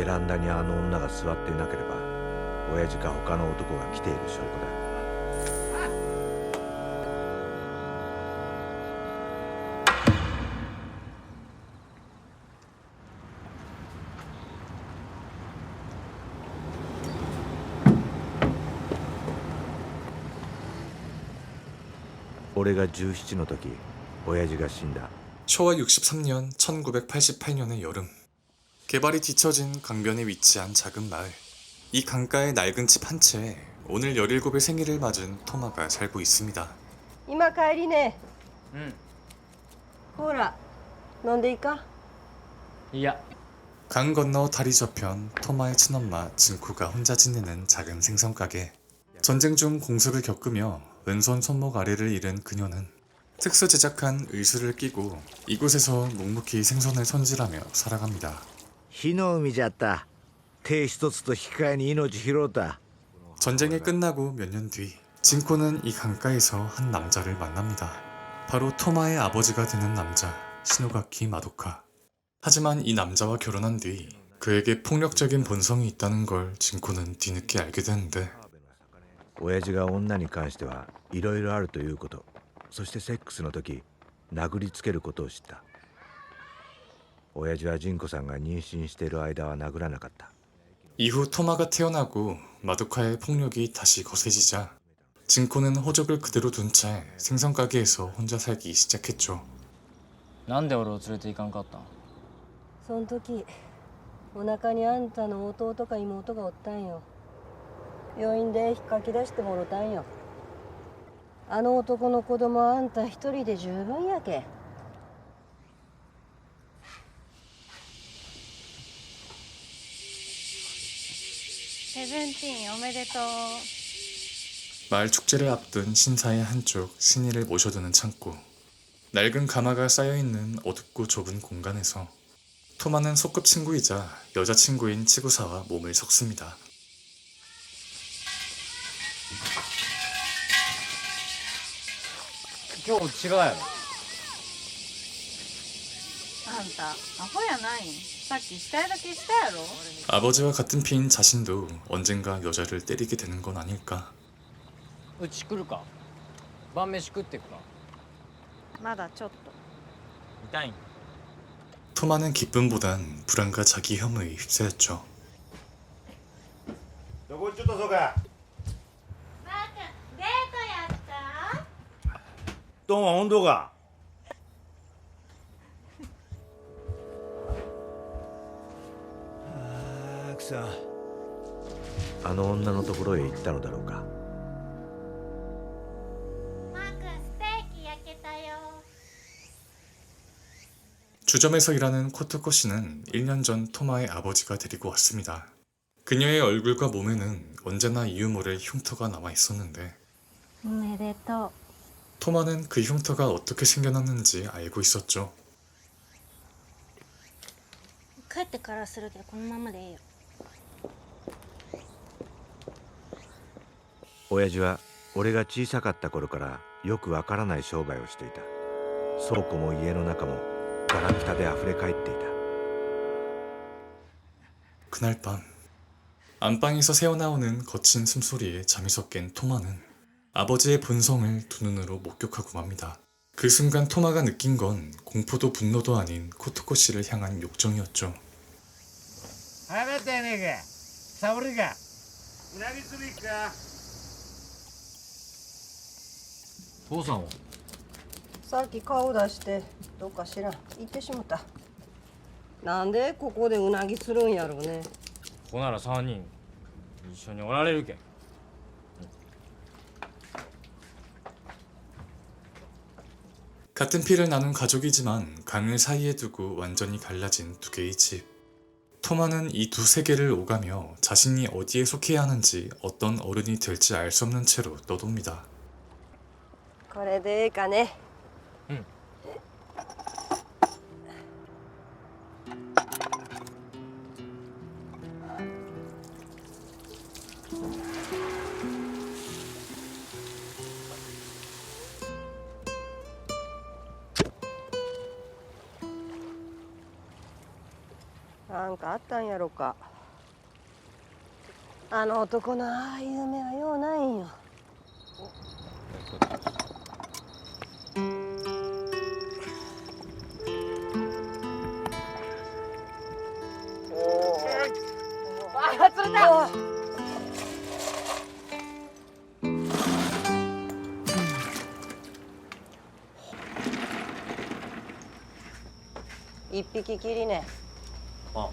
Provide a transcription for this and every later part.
ベランダにあの女が座っていなければ、親父か他の男が来ている証拠だ。俺が17の時、親父が死んだ。 초와 63년 1988년의 여름, 개발이 뒤처진 강변에 위치한 작은 마을. 이 강가의 낡은 집 한 채에 오늘 17의 생일을 맞은 토마가 살고 있습니다. 今帰りね。うん。ほら飲んでいいか。いや。 강 건너 다리 저편 토마의 친엄마 진쿠가 혼자 지내는 작은 생선가게. 전쟁 중 공습을 겪으며 왼손 손목 아래를 잃은 그녀는 특수 제작한 의수를 끼고 이곳에서 묵묵히 생선을 손질하며 살아갑니다. 火の海じゃった。手一つと引き換えに命拾った。 전쟁이 끝나고 몇 년 뒤 진코는 이 강가에서 한 남자를 만납니다. 바로 토마의 아버지가 되는 남자 시노가키 마도카. 하지만 이 남자와 결혼한 뒤 그에게 폭력적인 본성이 있다는 걸 진코는 뒤늦게 알게 되는데, 親父が女に関してはいろいろあるということ、そしてセックスの時殴りつけることを知った。親父はジンコさんが妊娠している間は殴らなかった。 이후 토마가 태어나고 마도카의 폭력이 다시 거세지자 진코는 호적을 그대로 둔 채 생선가게에서 혼자 살기 시작했죠. なんで俺を連れて行かんかったん？その時お腹にあんたの弟か妹がおったんよ。病院で引っかき出してもろたんよ。あの男の子供はあんた一人で十分やけ。セブンティーンおめでとう。 마을 축제를 앞둔 신사의 한쪽 신이를 모셔두는 창고. 낡은 가마가 쌓여있는 어둡고 좁은 공간에서 토마는 소꿉친구이자 여자친구인 치구사와 몸을 섞습니다. 今日違うやろ。あんたアホやないん。さっきしたいだけしたやろ。 아버지와 같은 피인 자신도 언젠가 여자를 때리게 되는 건 아닐까. うち来るか。晩飯食ってくか。まだちょっと。痛いん？ 토마는 기쁨보단 불안과 자기 혐오에 휩싸였죠. どこちょっとそうか。ばあちゃんデートやった？どうも本当か。ああ、くそ。あの女のところへ行ったのだろうか。 マー君ステーキ焼けたよ。 주점에서 일하는 코토코 씨는 1년 전 토마의 아버지가 데리고 왔습니다. 그녀의 얼굴과 몸에는 언제나 이유 모를 흉터가 남아 있었는데 おめでとう。 토마는 그 흉터가 어떻게 생겨났는지 알고 있었죠. 帰ってからするけどこのままでいいよ。親父は俺が小さかった頃からよくわからない商売をしていた。倉庫も家の中もガラクタで溢れ返っていた。 그날 밤 안방에서 새어나오는 거친 숨소리에 잠이 섞인 토마는 아버지의 본성을 두 눈으로 목격하고 맙니다. 그 순간 토마가 느낀 건 공포도 분노도 아닌 코토코 씨를 향한 욕정이었죠. 早めてやねえか。サボりか。うなぎ釣り行くか。父さんは？さっき顔出してどっか知らん行ってしもた。なんでここでうなぎするんやろうね。ここなら3人一緒におられるけん。 같은 피를 나눈 가족이지만 강을 사이에 두고 완전히 갈라진 두 개의 집. 토마는 이 두 세계를 오가며 자신이 어디에 속해야 하는지 어떤 어른이 될지 알 수 없는 채로 떠돕니다. これでええかね。うん。なんかあったんやろか。あの男のああいう夢はようないんよ。あ、釣れた。一匹きりね。あ、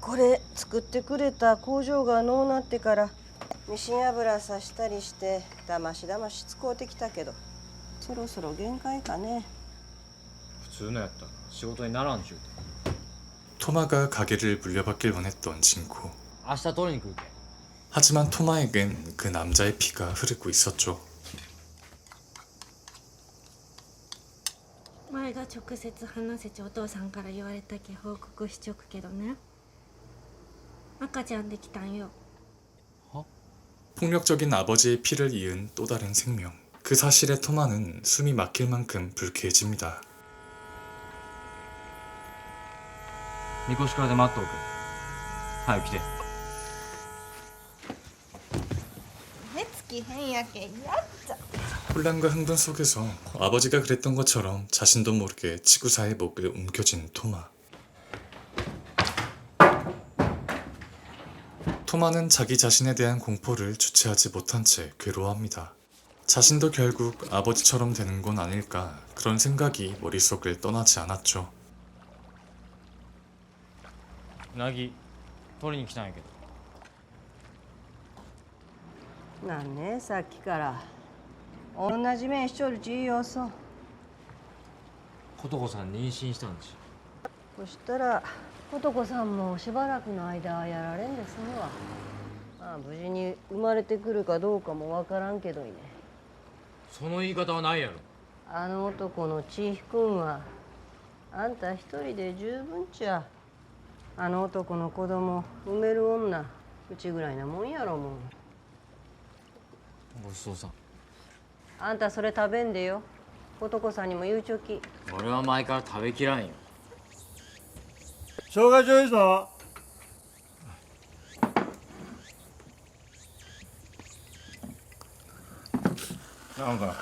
これ作ってくれた工場がのうなってからミシン油さしたりしてだまし使うてきたけど、そろそろ限界かね。普通のやったら仕事にならんちゅうて。 토마가 가게를 물려받길 원했던 진코. 明日取りに来るけ。 하지만 토마에겐 그 남자의 피가 흐르고 있었죠. 前が直接話せちお父さんから言われたけ報告しちょくけどね、赤ちゃんできたんよ。 폭력적인 아버지의 피를 이은 또 다른 생명. 그 사실에 토마는 숨이 막힐 만큼 불쾌해집니다. みこしからで待っとおく。早く来て。目つき変やけんやっちゃ。 혼란과 흥분 속에서 아버지가 그랬던 것처럼 자신도 모르게 치구사의 목을 움켜쥔 토마. 토마는 자기 자신에 대한 공포를 주체하지 못한 채 괴로워합니다. 자신도 결국 아버지처럼 되는 건 아닐까, 그런 생각이 머릿속을 떠나지 않았죠. うなぎ取りに来たんやけど。なんね、さっきから同じ目しちょるちいよ。そう。琴子さん妊娠したんち。そしたら琴子さんもしばらくの間やられんですわ。まあ無事に生まれてくるかどうかもわからんけどいね。その言い方はないやろ。あの男のちいくんはあんた一人で十分ちゃ。あの男の子供産める女うちぐらいなもんやろもん。ごちそうさん。あんたそれ食べんでよ。琴子さんにも言うちょき。俺は前から食べきらんよ。生姜醤油ぞ。なんか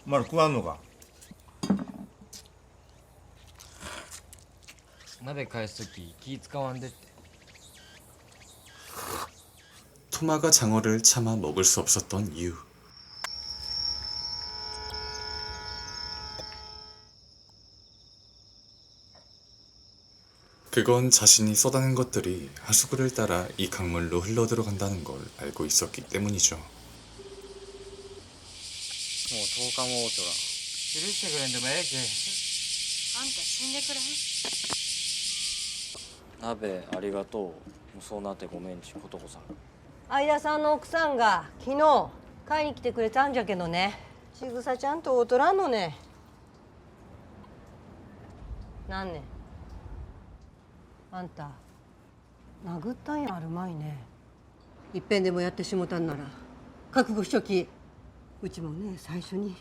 まだ食わんのか。鍋返すとき気使わんでって。 토마가 장어를 차마 먹을 수 없었던 이유. 그건 자신이 쏟아낸 것들이 하수구를 따라 이 강물로 흘러들어간다는 걸 알고 있었기 때문이죠. もう10日もおうとらん。許してくれんでもええけ。あんた死んでくれん。鍋ありがとう。もうそうなってごめんち琴子さん。相田さんの奥さんが昨日買いに来てくれたんじゃけどね、ちぐさちゃんとおとらんのね。なんねんあんた殴ったんやあるまいね。いっぺんでもやってしもたんなら覚悟しとき。うちもね最初に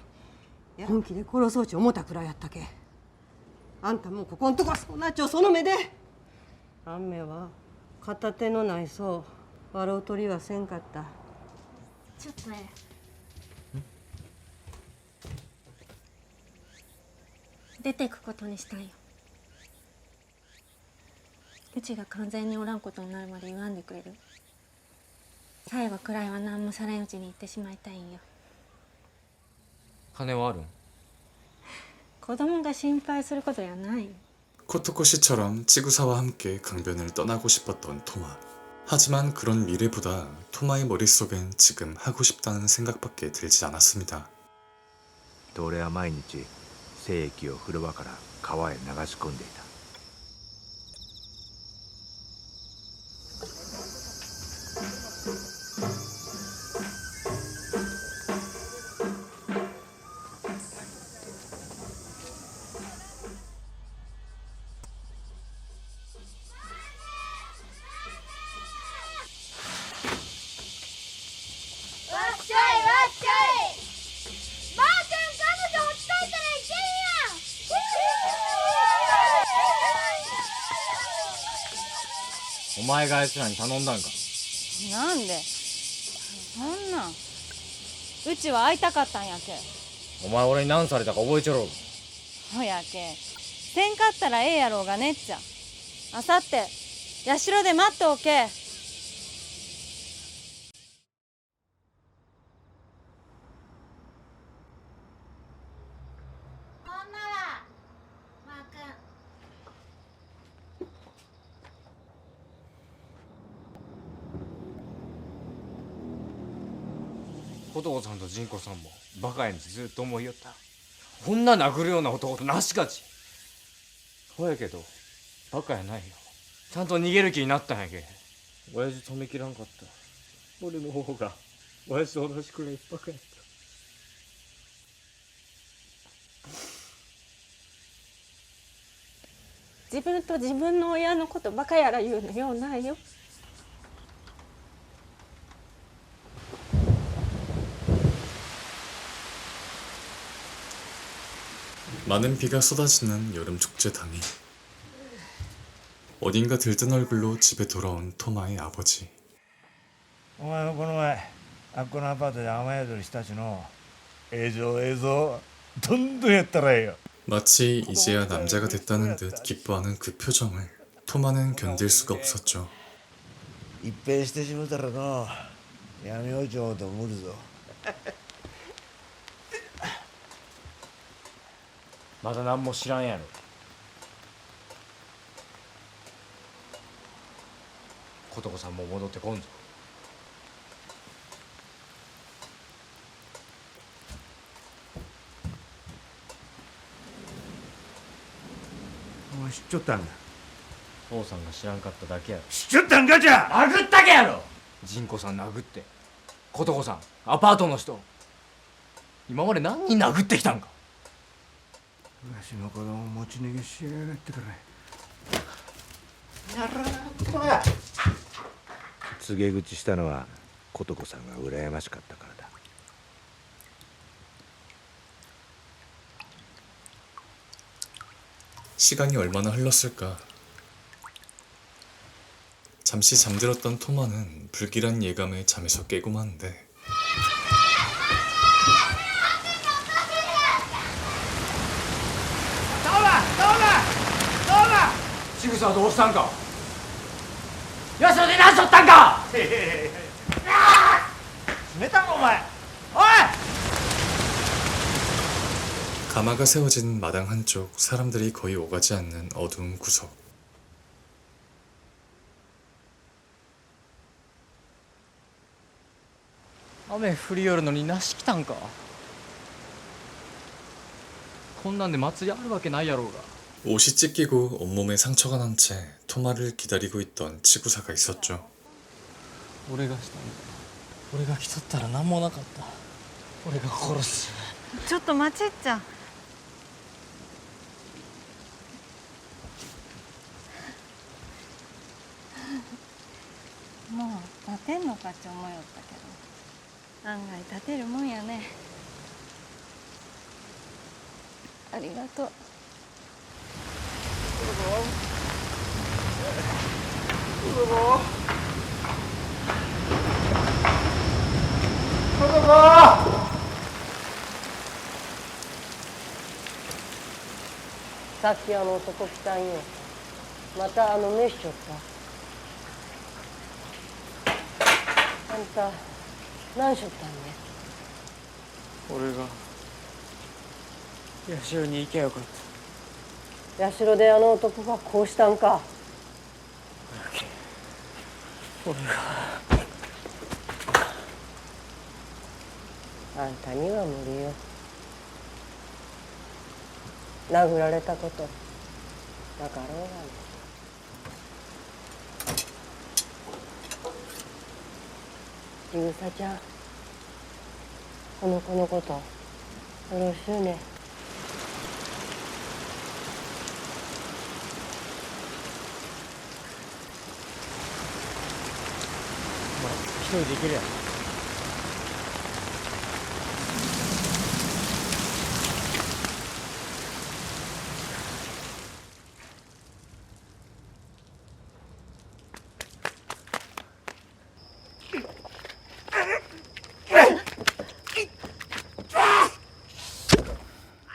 本気で殺そうち思ったくらいやったけ。あんたもうここんとこそうなっちゃうその目で。あんめは片手のないそう笑う鳥はせんかった。ちょっと出てくことにしたんよ。うちが完全におらんことになるまで言わんでくれる。さえはくらいは何もされんうちに行ってしまいたいんよ。金はあるん？子供が心配することやない。 코토코 씨처럼 치구사와 함께 강변을 떠나고 싶었던 토마. 하지만 그런 미래보다 토마의 머릿속엔 지금 하고 싶다는 생각밖에 들지 않았습니다. と俺は毎日精液を風呂場から川へ流し込んでいた。わっしょいわっしょい。ばあちゃん彼女ほっといたらいけんやん。お前があいつらに頼んだんか。なんでそんなんうちは会いたかったんやけ。お前俺に何されたか覚えちょろう。ほやけせんかったらええやろうがねっちゃ。あさって社で待っておけ。こんならマー君。琴子さんと仁子さんもバカやにずっと思いよった。女殴るような男となしがち。ほやけどバカやないよ。ちゃんと逃げる気になったんやけ。親父止めきらんかった。俺の方が親父と同じくらいバカやった。自分と自分の親のことバカやら言うのようないよ。많은 비가 쏟아지는 여름 축제 당일 어딘가 들뜬 얼굴로 집에 돌아온 토마의 아버지. お前もこの前あっこのアパートで雨宿りしたちの映像どんどんやったらええよ。 마치 이제야 남자가 됐다는 듯 기뻐하는 그 표정을 토마는 견딜 수가 없었죠. 一変してしもたらのやめようちょうと思うぞ。まだ何も知らんやろ。琴子さんも戻ってこんぞ。お前知っちょったんだ。父さんが知らんかっただけやろ。知っちょったんかじゃ。殴ったけやろ。仁子さん殴って琴子さんアパートの人今まで何人殴ってきたんか。わしの子供持ち逃げしやがってから。告げ口したのは琴子さんが羨ましかったからだ。 시간이 얼마나 흘렀을까. 잠시 잠들었던 토마는 불길한 예감에 잠에서 깨고 마는데ちぐさはどうしたんか。やしろで何しとったんか。冷たんかお前。おい。 가마가 세워진 마당 한쪽 사람들이 거의 오가지 않는 어두운 구석. 雨降りよるのになし来たんか。こんなんで祭りあるわけないやろうが。 옷이 찢기고 온몸에 상처가 난 채 토마를 기다리고 있던 치구사가 있었죠. 俺がしたんだ。俺が来とったら何もなかった。俺が殺す。ちょっと待ちっちゃ。もう立てんのかって思いよったけど案外立てるもんやね。ありがとう。さっきあの男来たんよ。また目しちょった。あんた何しょったんね。俺が社に行けばよかった。社であの男がこうしたんか。俺があんたには無理よ。殴られたことなかろうがね。ちぐさちゃん、この子のことよろしゅうね。お前一人で行けるやん。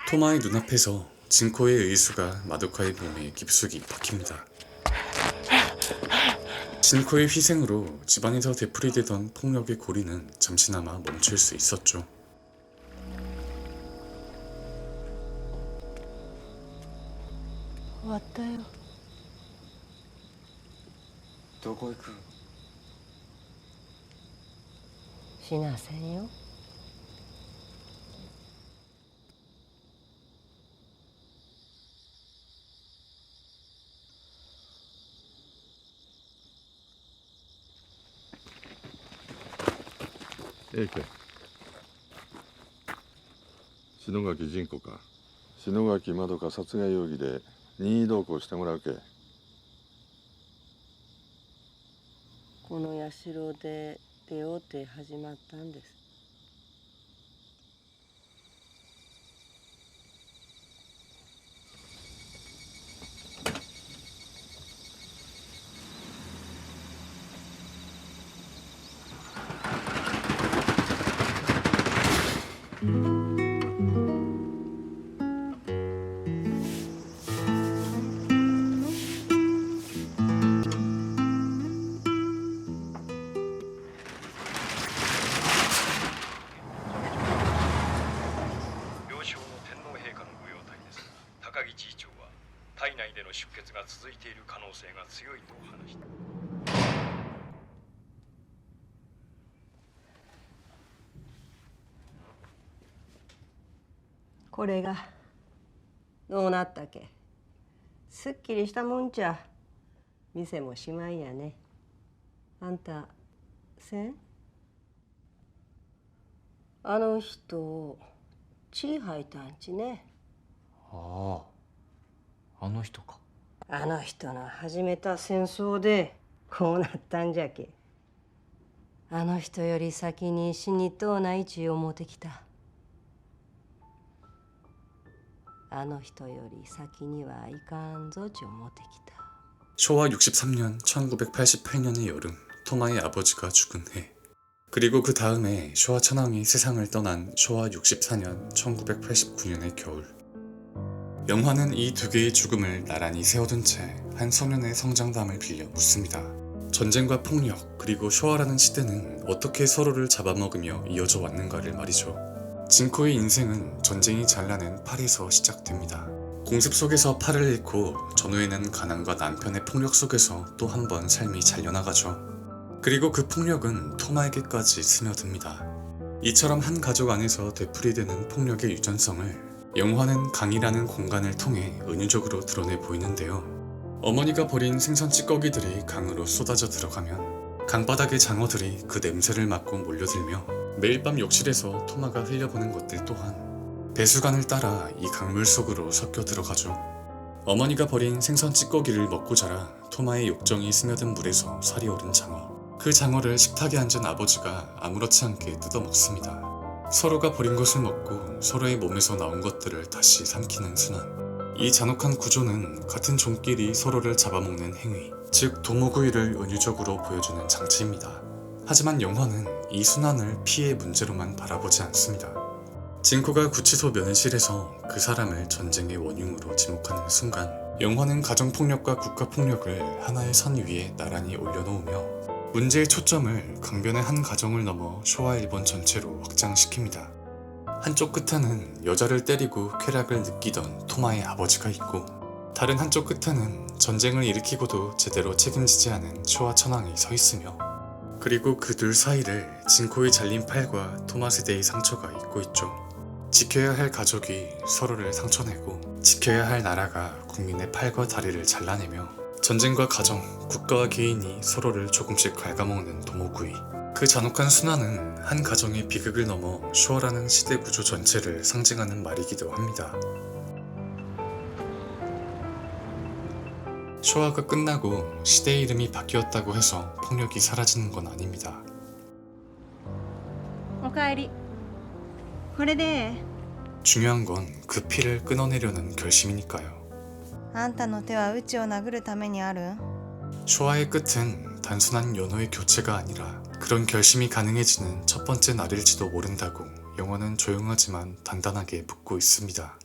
토마의 눈앞에서 진코의 의수가 마도카의 몸에 깊숙이 박힙니다. 진코의 희생으로 집안에서 되풀이되던 폭력의 고리는 잠시나마 멈출 수 있었죠. 終わったよ。どこ行くん？しなせんよ。英家篠垣仁子か。篠垣まどか殺害容疑で任意同行してもらうけ。この社で出会うて始まったんです。病床の天皇陛下の御用体ですが、高木知事長は体内での出血が続いている可能性が強いと話しています。これがどうなったけ。すっきりしたもんちゃ。店もしまいやね。あんたせん？あの人血吐いたんちね。ああ、あの人か。あの人の始めた戦争でこうなったんじゃけ。あの人より先に死にとうないち思うてきた。あの人より先にはいかんぞち思うてきた。 쇼와 63년 1988년의 여름, 토마의 아버지가 죽은 해. 그리고 그 다음에 쇼와 천황이 세상을 떠난 쇼와 64년 1989년의 겨울. 영화는 이 두 개의 죽음을 나란히 세워둔 채 한 소년의 성장담을 빌려 묻습니다. 전쟁과 폭력, 그리고 쇼와라는 시대는 어떻게 서로를 잡아먹으며 이어져 왔는가를 말이죠. 진코의 인생은 전쟁이 잘라낸 팔에서 시작됩니다. 공습 속에서 팔을 잃고 전후에는 가난과 남편의 폭력 속에서 또 한 번 삶이 잘려나가죠. 그리고 그 폭력은 토마에게까지 스며듭니다. 이처럼 한 가족 안에서 되풀이되는 폭력의 유전성을 영화는 강이라는 공간을 통해 은유적으로 드러내 보이는데요. 어머니가 버린 생선 찌꺼기들이 강으로 쏟아져 들어가면 강바닥의 장어들이 그 냄새를 맡고 몰려들며 매일 밤 욕실에서 토마가 흘려보는 것들 또한 배수관을 따라 이 강물 속으로 섞여 들어가죠. 어머니가 버린 생선 찌꺼기를 먹고 자라 토마의 욕정이 스며든 물에서 살이 오른 장어. 그 장어를 식탁에 앉은 아버지가 아무렇지 않게 뜯어먹습니다. 서로가 버린 것을 먹고 서로의 몸에서 나온 것들을 다시 삼키는 순환. 이 잔혹한 구조는 같은 종끼리 서로를 잡아먹는 행위, 즉 도모구이를 은유적으로 보여주는 장치입니다. 하지만 영화는 이 순환을 피해의 문제로만 바라보지 않습니다. 진코가 구치소 면회실에서 그 사람을 전쟁의 원흉으로 지목하는 순간 영화는 가정폭력과 국가폭력을 하나의 선 위에 나란히 올려놓으며 문제의 초점을 강변의 한 가정을 넘어 쇼와 일본 전체로 확장시킵니다. 한쪽 끝에는 여자를 때리고 쾌락을 느끼던 토마의 아버지가 있고 다른 한쪽 끝에는 전쟁을 일으키고도 제대로 책임지지 않은 쇼와 천황이 서 있으며 그리고 그 둘 사이를 진코의 잘린 팔과 토마 세대의 상처가 잇고 있죠. 지켜야 할 가족이 서로를 상처내고 지켜야 할 나라가 국민의 팔과 다리를 잘라내며 전쟁과 가정, 국가와 개인이 서로를 조금씩 갉아먹는 도모구이. 그 잔혹한 순환은 한 가정의 비극을 넘어 쇼와라는 시대 구조 전체를 상징하는 말이기도 합니다. 쇼와가 끝나고 시대의 이름이 바뀌었다고 해서 폭력이 사라지는 건 아닙니다. おかえり。これで 중요한 건 그 피를 끊어내려는 결심이니까요. あんたの手はうちを殴るためにある？ 쇼와의 끝은 단순한 연호의 교체가 아니라 그런 결심이 가능해지는 첫 번째 날일지도 모른다고 영화는 조용하지만 단단하게 묻고 있습니다.